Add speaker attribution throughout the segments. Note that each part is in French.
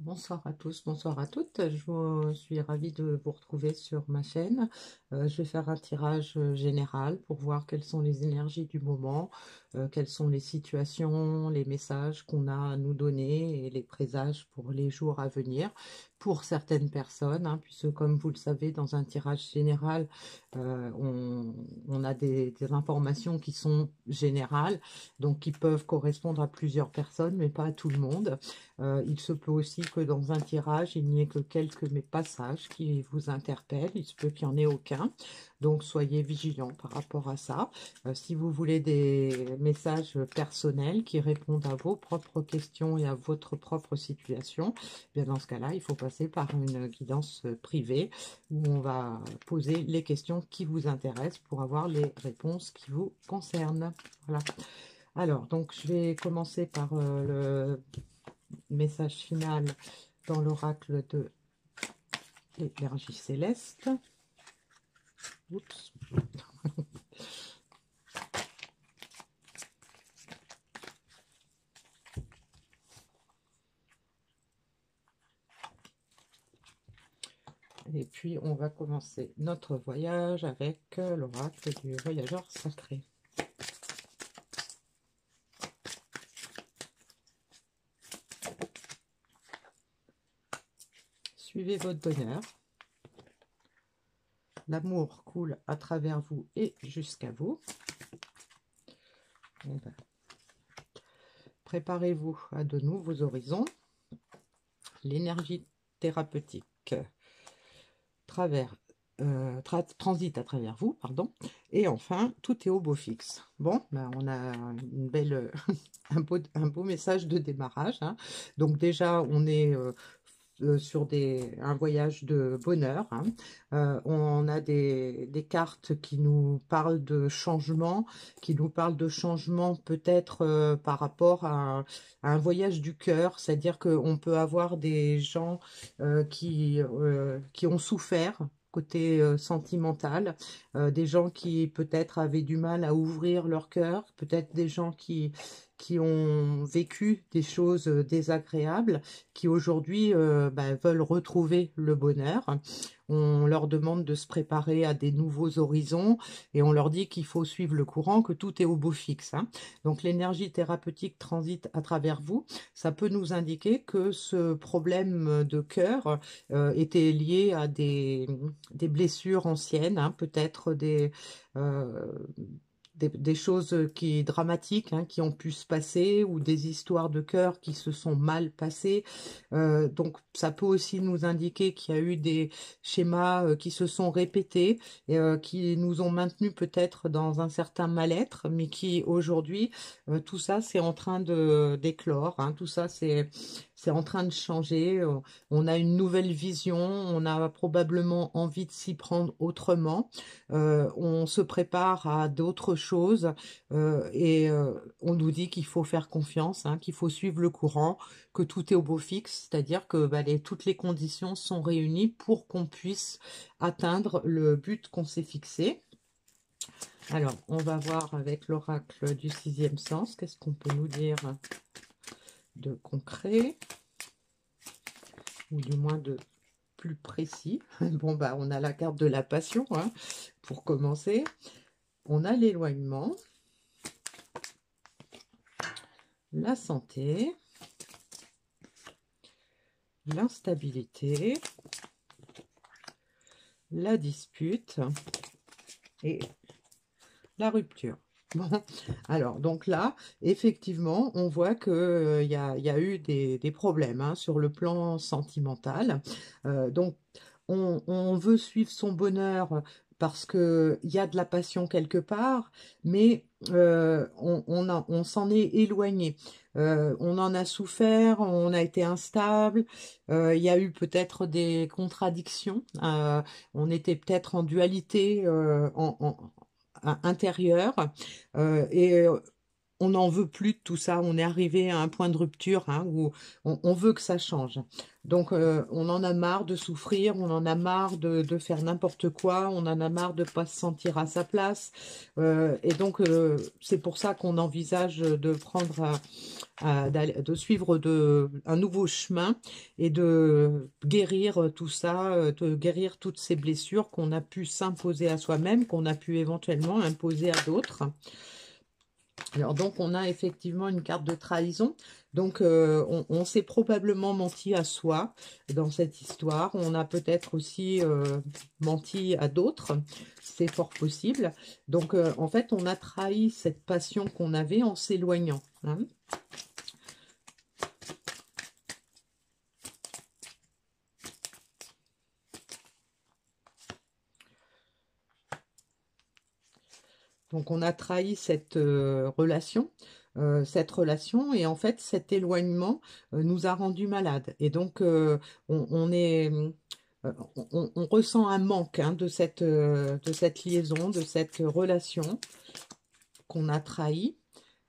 Speaker 1: Bonsoir à tous, bonsoir à toutes. Je suis ravie de vous retrouver sur ma chaîne. Je vais faire un tirage général pour voir quelles sont les énergies du moment, quelles sont les situations, les messages qu'on a à nous donner et les présages pour les jours à venir pour certaines personnes, hein, puisque comme vous le savez, dans un tirage général, on a des informations qui sont générales, donc qui peuvent correspondre à plusieurs personnes, mais pas à tout le monde. Il se peut aussi que dans un tirage, il n'y ait que quelques passages qui vous interpellent. Il se peut qu'il n'y en ait aucun. Donc, soyez vigilants par rapport à ça. Si vous voulez des messages personnels qui répondent à vos propres questions et à votre propre situation, bien dans ce cas-là, il faut passer par une guidance privée où on va poser les questions qui vous intéressent pour avoir les réponses qui vous concernent. Voilà. Alors, donc, je vais commencer par le message final dans l'oracle de l'énergie céleste. Oups. Et puis, on va commencer notre voyage avec l'oracle du voyageur sacré. Suivez votre bonheur. L'amour coule à travers vous et jusqu'à vous. Préparez-vous à de nouveaux horizons. L'énergie thérapeutique transite à travers vous, pardon. Et enfin, tout est au beau fixe. Bon, ben, on a une belle, un beau message de démarrage, hein. Donc déjà, on est sur un voyage de bonheur, hein. On a des cartes qui nous parlent de changement, qui nous parlent de changement peut-être par rapport à un voyage du cœur, c'est-à-dire qu'on peut avoir des gens qui ont souffert côté sentimental, des gens qui peut-être avaient du mal à ouvrir leur cœur, peut-être des gens qui ont vécu des choses désagréables, qui aujourd'hui veulent retrouver le bonheur. On leur demande de se préparer à des nouveaux horizons et on leur dit qu'il faut suivre le courant, que tout est au beau fixe, hein. Donc l'énergie thérapeutique transite à travers vous. Ça peut nous indiquer que ce problème de cœur était lié à des blessures anciennes, hein, peut-être euh, des choses dramatiques, hein, qui ont pu se passer, ou des histoires de cœur qui se sont mal passées. Donc ça peut aussi nous indiquer qu'il y a eu des schémas qui se sont répétés et qui nous ont maintenus peut-être dans un certain mal-être, mais qui aujourd'hui, tout ça c'est en train de d'éclore, hein, tout ça c'est en train de changer. On a une nouvelle vision, on a probablement envie de s'y prendre autrement. On se prépare à d'autres choses et on nous dit qu'il faut faire confiance, hein, qu'il faut suivre le courant, que tout est au beau fixe, c'est-à-dire que toutes les conditions sont réunies pour qu'on puisse atteindre le but qu'on s'est fixé. Alors, on va voir avec l'oracle du sixième sens, qu'est-ce qu'on peut nous dire de concret, ou du moins de plus précis. Bon, bah, on a la carte de la passion, hein, pour commencer. On a l'éloignement, la santé, l'instabilité, la dispute et la rupture. Bon, alors, donc là, effectivement, on voit qu'il y a eu des problèmes, hein, sur le plan sentimental. Donc, on veut suivre son bonheur parce qu'il y a de la passion quelque part, mais on s'en est éloigné. On en a souffert, on a été instable, il y a eu peut-être des contradictions, on était peut-être en dualité intérieure, et on n'en veut plus de tout ça. On est arrivé à un point de rupture, hein, où on veut que ça change. Donc, on en a marre de souffrir, on en a marre de faire n'importe quoi, on en a marre de ne pas se sentir à sa place. Et donc, c'est pour ça qu'on envisage de prendre de suivre un nouveau chemin et de guérir tout ça, de guérir toutes ces blessures qu'on a pu s'imposer à soi-même, qu'on a pu éventuellement imposer à d'autres. Alors donc on a effectivement une carte de trahison, donc on s'est probablement menti à soi dans cette histoire, on a peut-être aussi menti à d'autres, c'est fort possible. Donc en fait on a trahi cette passion qu'on avait en s'éloignant, hein. Donc on a trahi cette relation et en fait cet éloignement nous a rendu malades. Et donc on ressent un manque, hein, de cette liaison, de cette relation qu'on a trahie.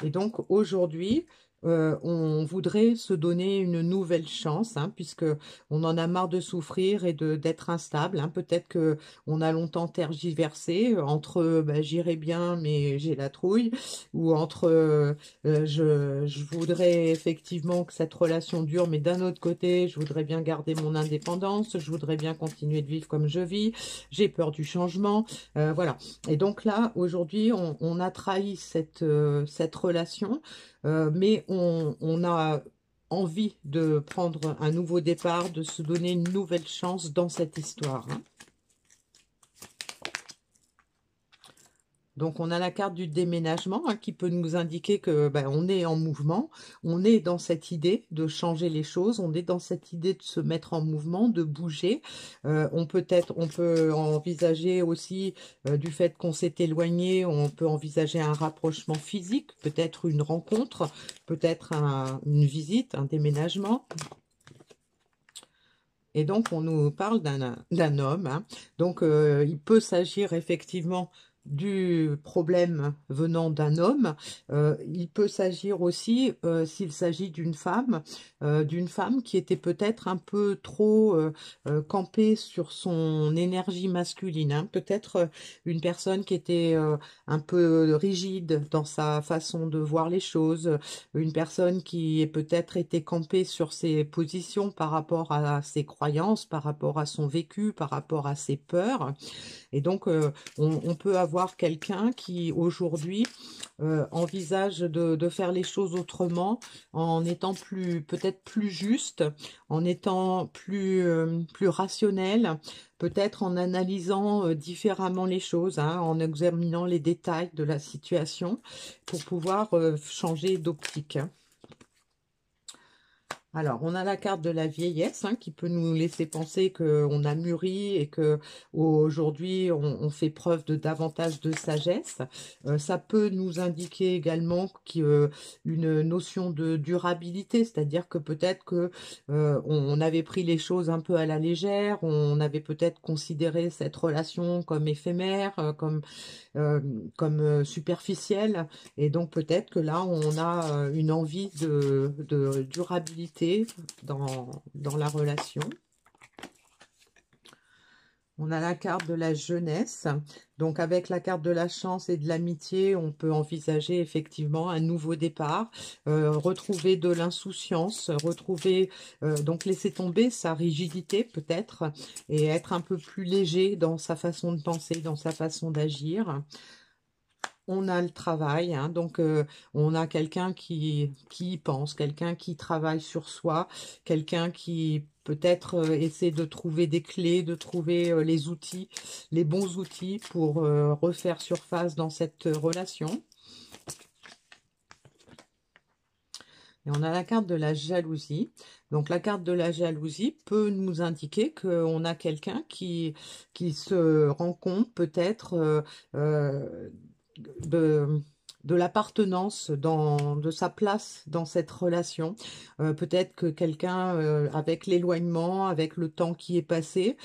Speaker 1: Et donc aujourd'hui, on voudrait se donner une nouvelle chance, hein, puisque on en a marre de souffrir et d'être instable, hein. Peut-être que on a longtemps tergiversé entre j'irai bien mais j'ai la trouille, ou entre je voudrais effectivement que cette relation dure, mais d'un autre côté je voudrais bien garder mon indépendance, je voudrais bien continuer de vivre comme je vis, j'ai peur du changement, voilà. Et donc là aujourd'hui on a trahi cette relation, mais on a envie de prendre un nouveau départ, de se donner une nouvelle chance dans cette histoire, hein. Donc, on a la carte du déménagement, hein, qui peut nous indiquer que on est en mouvement, on est dans cette idée de changer les choses, on est dans cette idée de se mettre en mouvement, de bouger. On peut envisager aussi, du fait qu'on s'est éloigné, on peut envisager un rapprochement physique, peut-être une rencontre, peut-être une visite, un déménagement. Et donc, on nous parle d'un homme, hein. Donc, il peut s'agir effectivement du problème venant d'un homme. Il peut s'agir aussi, s'il s'agit d'une femme qui était peut-être un peu trop campée sur son énergie masculine, hein. Peut-être une personne qui était un peu rigide dans sa façon de voir les choses, une personne qui est peut-être été campée sur ses positions par rapport à ses croyances, par rapport à son vécu, par rapport à ses peurs. Et donc, on peut avoir quelqu'un qui, aujourd'hui, envisage de faire les choses autrement, en étant peut-être plus juste, en étant plus rationnel, peut-être en analysant différemment les choses, hein, en examinant les détails de la situation pour pouvoir changer d'optique, hein. Alors, on a la carte de la vieillesse, hein, qui peut nous laisser penser qu'on a mûri et que aujourd'hui on fait preuve de davantage de sagesse. Ça peut nous indiquer également une notion de durabilité, c'est-à-dire que peut-être que on avait pris les choses un peu à la légère, on avait peut-être considéré cette relation comme éphémère, comme superficielle, et donc peut-être que là on a une envie de durabilité dans la relation. On a la carte de la jeunesse. Donc, avec la carte de la chance et de l'amitié, on peut envisager effectivement un nouveau départ, retrouver de l'insouciance, donc laisser tomber sa rigidité peut-être, et être un peu plus léger dans sa façon de penser, dans sa façon d'agir. On a le travail, hein, donc on a quelqu'un qui y pense, quelqu'un qui travaille sur soi, quelqu'un qui peut-être essaie de trouver des clés, de trouver les outils, les bons outils pour refaire surface dans cette relation. Et on a la carte de la jalousie. Donc la carte de la jalousie peut nous indiquer qu'on a quelqu'un qui se rend compte peut-être de l'appartenance, de sa place dans cette relation. Peut-être que quelqu'un, avec l'éloignement, avec le temps qui est passé,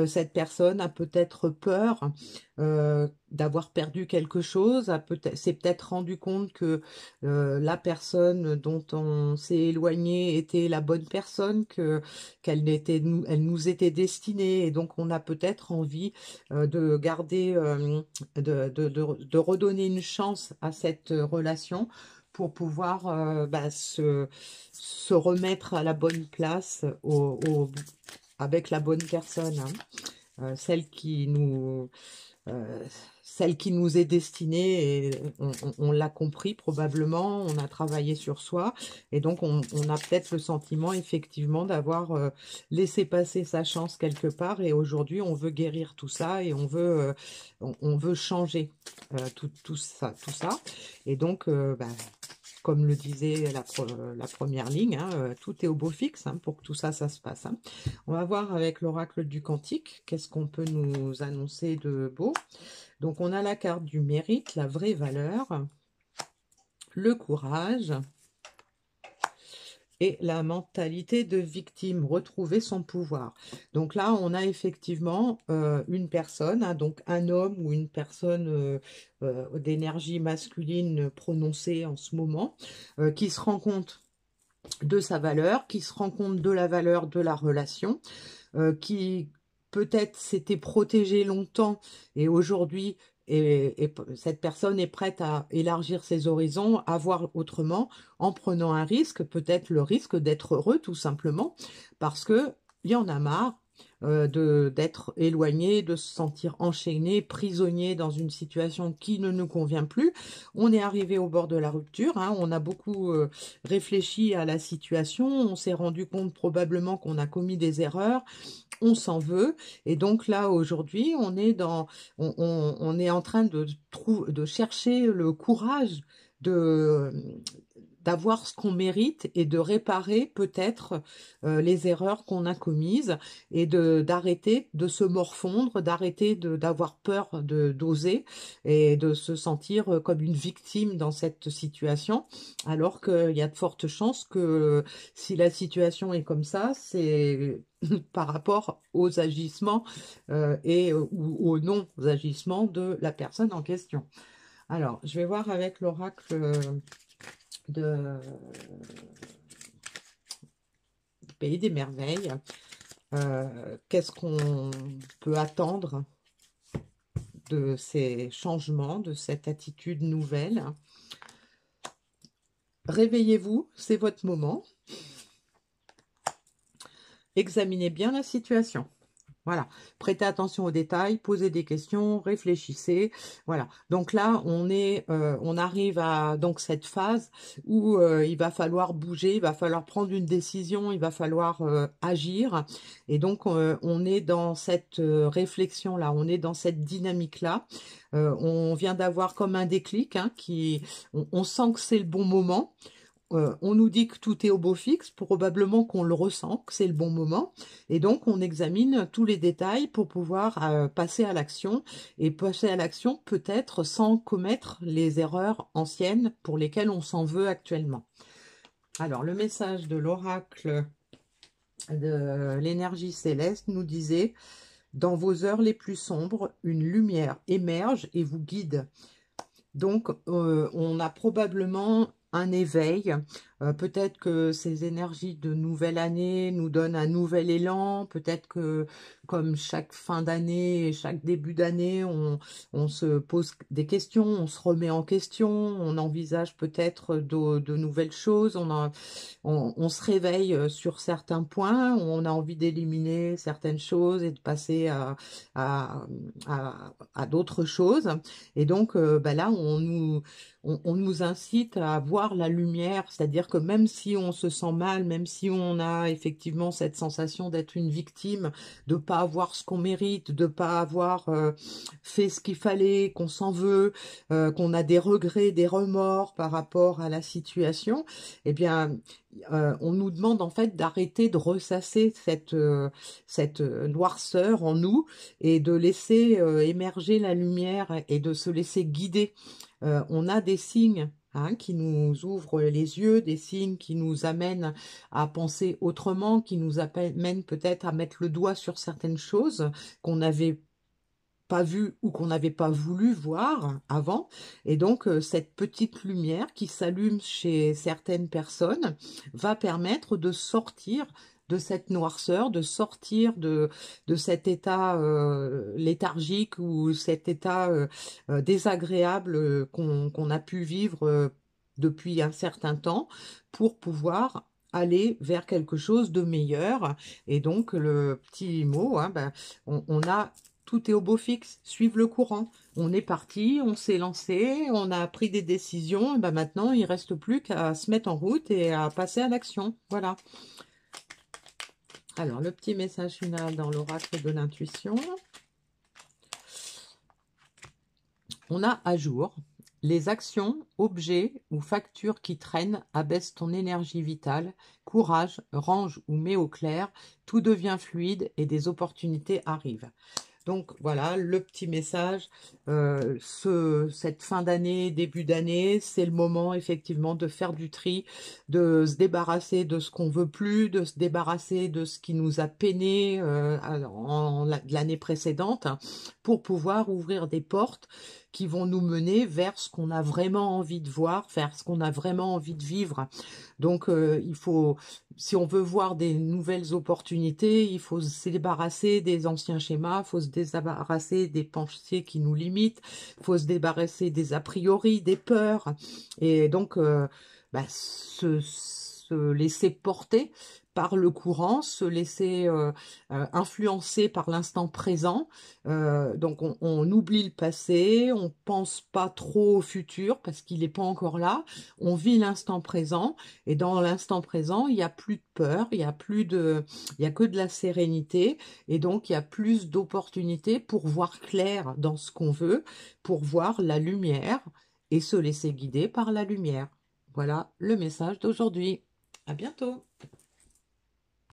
Speaker 1: cette personne a peut-être peur d'avoir perdu quelque chose, s'est peut-être rendu compte que la personne dont on s'est éloigné était la bonne personne, elle nous était destinée, et donc on a peut-être envie de garder, de redonner une chance à cette relation pour pouvoir se remettre à la bonne place avec la bonne personne, hein. Celle euh, celle qui nous est destinée, et on l'a compris probablement, on a travaillé sur soi, et donc on a peut-être le sentiment effectivement d'avoir laissé passer sa chance quelque part, et aujourd'hui on veut guérir tout ça, et on veut changer tout ça, et donc comme le disait la première ligne, hein, tout est au beau fixe, hein, pour que tout ça, ça se passe, hein. On va voir avec l'oracle du Cantique, qu'est-ce qu'on peut nous annoncer de beau. Donc, on a la carte du mérite, la vraie valeur, le courage et la mentalité de victime, retrouver son pouvoir. Donc là, on a effectivement une personne, hein, donc un homme ou une personne d'énergie masculine prononcée en ce moment, qui se rend compte de sa valeur, qui se rend compte de la valeur de la relation, qui peut-être s'était protégé longtemps et aujourd'hui, cette personne est prête à élargir ses horizons, à voir autrement, en prenant un risque, peut-être le risque d'être heureux tout simplement, parce que il y en a marre d'être éloigné, de se sentir enchaîné, prisonnier dans une situation qui ne nous convient plus. On est arrivé au bord de la rupture, hein, on a beaucoup réfléchi à la situation, on s'est rendu compte probablement qu'on a commis des erreurs, on s'en veut, et donc là aujourd'hui on est en train de chercher le courage de d'avoir ce qu'on mérite et de réparer peut-être les erreurs qu'on a commises, et d'arrêter de se morfondre, d'arrêter d'avoir peur d'oser et de se sentir comme une victime dans cette situation, alors qu'il y a de fortes chances que si la situation est comme ça, c'est par rapport aux agissements ou aux non-agissements de la personne en question. Alors, je vais voir avec l'oracle de Pays des Merveilles, qu'est-ce qu'on peut attendre de ces changements, de cette attitude nouvelle. Réveillez-vous, c'est votre moment. Examinez bien la situation. Voilà, prêtez attention aux détails, posez des questions, réfléchissez. Voilà, donc là, on arrive à donc cette phase où il va falloir bouger, il va falloir prendre une décision, il va falloir agir. Et donc, on est dans cette réflexion-là, on est dans cette dynamique-là. On vient d'avoir comme un déclic, hein, on sent que c'est le bon moment. On nous dit que tout est au beau fixe, probablement qu'on le ressent, que c'est le bon moment, et donc on examine tous les détails pour pouvoir passer à l'action, et passer à l'action peut-être sans commettre les erreurs anciennes pour lesquelles on s'en veut actuellement. Alors, le message de l'oracle de l'énergie céleste nous disait: dans vos heures les plus sombres, une lumière émerge et vous guide. Donc, on a probablement un éveil. Peut-être que ces énergies de nouvelle année nous donnent un nouvel élan. Peut-être que, comme chaque fin d'année et chaque début d'année, on se pose des questions, on se remet en question, on envisage peut-être de nouvelles choses. On se réveille sur certains points, on a envie d'éliminer certaines choses et de passer à, à d'autres choses. Et donc, là, on nous incite à voir la lumière, c'est-à-dire que même si on se sent mal, même si on a effectivement cette sensation d'être une victime, de pas avoir ce qu'on mérite, de pas avoir fait ce qu'il fallait, qu'on s'en veut, qu'on a des regrets, des remords par rapport à la situation, eh bien, on nous demande en fait d'arrêter de ressasser cette noirceur en nous, et de laisser émerger la lumière et de se laisser guider. On a des signes, hein, qui nous ouvrent les yeux, des signes qui nous amènent à penser autrement, qui nous amènent peut-être à mettre le doigt sur certaines choses qu'on avait pas vu ou qu'on n'avait pas voulu voir avant. Et donc, cette petite lumière qui s'allume chez certaines personnes va permettre de sortir de cette noirceur, de sortir de cet état léthargique ou cet état désagréable qu'on a pu vivre depuis un certain temps pour pouvoir aller vers quelque chose de meilleur. Et donc, le petit mot, hein, ben, on a tout est au beau fixe, suivre le courant. On est parti, on s'est lancé, on a pris des décisions, et ben maintenant il ne reste plus qu'à se mettre en route et à passer à l'action. Voilà. Alors, le petit message final dans l'oracle de l'intuition. On a à jour. Les actions, objets ou factures qui traînent abaissent ton énergie vitale. Courage, range ou mets au clair. Tout devient fluide et des opportunités arrivent. Donc voilà, le petit message, cette fin d'année, début d'année, c'est le moment effectivement de faire du tri, de se débarrasser de ce qu'on veut plus, de se débarrasser de ce qui nous a peiné l'année précédente, hein, pour pouvoir ouvrir des portes qui vont nous mener vers ce qu'on a vraiment envie de voir, vers ce qu'on a vraiment envie de vivre. Donc il faut, si on veut voir des nouvelles opportunités, il faut se débarrasser des anciens schémas, il faut se débarrasser des pensées qui nous limitent, il faut se débarrasser des a priori, des peurs, et donc se laisser porter par le courant, se laisser influencer par l'instant présent. Donc on oublie le passé, on pense pas trop au futur parce qu'il n'est pas encore là. On vit l'instant présent et dans l'instant présent, il n'y a plus de peur, il y a que de la sérénité et donc il y a plus d'opportunités pour voir clair dans ce qu'on veut, pour voir la lumière et se laisser guider par la lumière. Voilà le message d'aujourd'hui. À bientôt.